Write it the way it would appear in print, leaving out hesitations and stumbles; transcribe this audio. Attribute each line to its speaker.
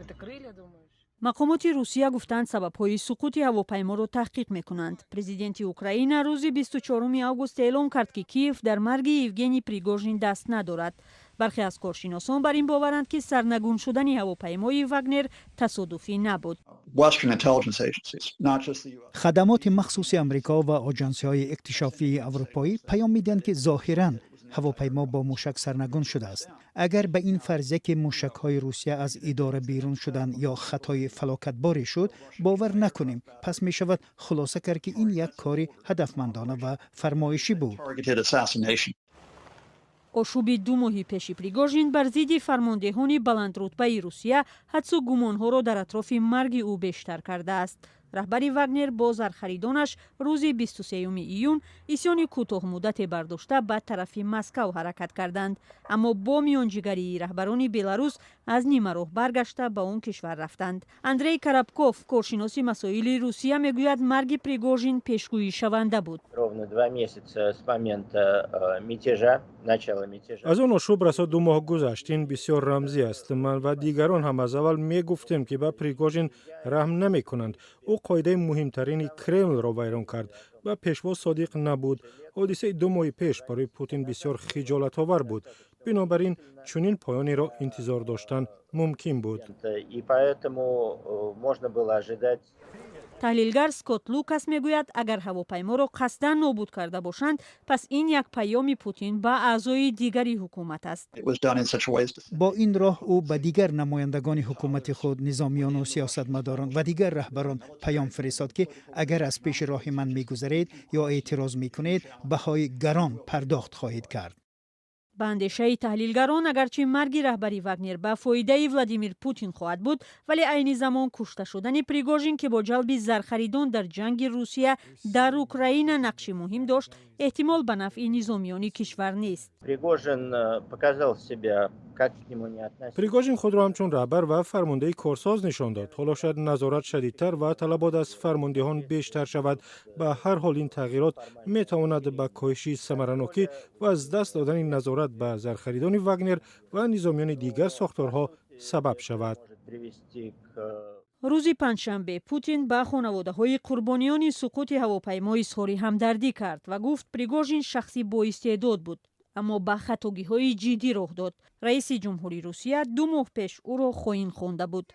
Speaker 1: Это крылья, думаешь?
Speaker 2: мақомоти Русия гуфтанд сабабҳои суқути ҳавопайморо таҳқиқ мекунанд. Президенти Украина рӯзи 24 август эълон кард, ки Киев дар марги Евгений Пригожин даст надорад. бархе аз коршиносон бар ин боваранд, ки сарнагун шудани ҳавопаймои Вагнер тасодуфӣ набуд.
Speaker 3: хадамоти махсуси амрико ва оҷансиҳои иктишофии аврупоӣ паём медиҳанд, ки зоҳиран ҳавопаймо бо мушак сарнагун шудааст. агар ба ин фарзия, ки мушакҳои Русия аз идора берун шуданд ё хатои фалокатборе шуд, бовар накунем, пас мешавад хулоса кард, ки ин як кори ҳадафмандона ва фармоишӣ буд.
Speaker 2: ошуби 2 моҳи пеши Пригожин бар зидди фармондеҳони баландрутбаи Русия ҳадсу гумонҳоро дар атрофи марги ӯ бештар кардааст. раҳбари Вагнер бо зархаридонаш рӯзи 23 июн исьёни кӯтоҳмуддате бардошта ба тарафи Москав ҳаракат карданд, аммо бо миёнҷигарии раҳбарони Беларус аз нима роҳ баргашта ба он кишвар рафтанд. Андрей Коробков, коршиноси масоили Русия, мегӯяд марги Пригожин пешгӯишаванда буд.
Speaker 4: Ровно 2 месяца с момента мятежа, начала мятежа.
Speaker 5: аз он ошуб расо 2 моҳ гузашт. ин бисёр рамзӣ аст. ман ва дигарон ҳам аз аввал мегуфтем, ки ба Пригожин раҳм намекунанд. ӯ қоидаи муҳимтарини Кремлро вайрон кард ва пешво содиқ набуд. ҳодисаи 2 моҳи пеш барои Путин бисёр хиҷолатовар буд. бинобар ин чунин поёнеро интизор доштан мумкин буд.
Speaker 4: И поэтому можно было ожидать.
Speaker 2: таҳлилгар Скотт Лукас мегӯяд, агар ҳавопайморо қасдан нобуд карда бошанд, пас ин як паёми Путин ба аъзои дигари ҳукумат аст.
Speaker 3: бо ин роҳ ӯ ба дигар намояндагони ҳукумати худ, низомиёну сиёсатмадорон ва дигар раҳбарон паём фиристод, ки агар аз пеши роҳи ман мегузаред ё эътироз мекунед, баҳои гарон пардохт хоҳед кард.
Speaker 2: ба андешаи таҳлилгарон, агарчи марги раҳбари Вагнер ба фоидаи Владимир Путин хоҳад буд, вале айни замон кушта шудани Пригожин, ки бо ҷалби зархаридон дар ҷанги Русия дар Украина нақши муҳим дошт, эҳтимол ба нафъи низомиёни кишвар нест.
Speaker 4: Пригожин показал себя, как к нему не относиться.
Speaker 5: Пригожин худро ҳамчун раҳбар ва фармондаи корсоз нишон дод. ҳоло шояд назорат шадидтар ва талабот аз фармондеҳон бештар шавад. ба ҳар ҳол ин тағйирот метавонад ба коҳиши самаранокӣ ва аз даст додани назорат ба зархаридони Вагнер ва низомиёни дигар сохторҳо сабаб шавад.
Speaker 2: рӯзи панҷшанбе Путин ба хонаводаҳои қурбониёни суқути ҳавопаймо изҳори ҳамдардӣ кард ва гуфт Пригожин шахси боистеъдод буд, аммо ба хатогиҳои ҷиддӣ роҳ дод. раиси ҷумҳури Русия 2 моҳ пеш ӯро хоин хонда буд.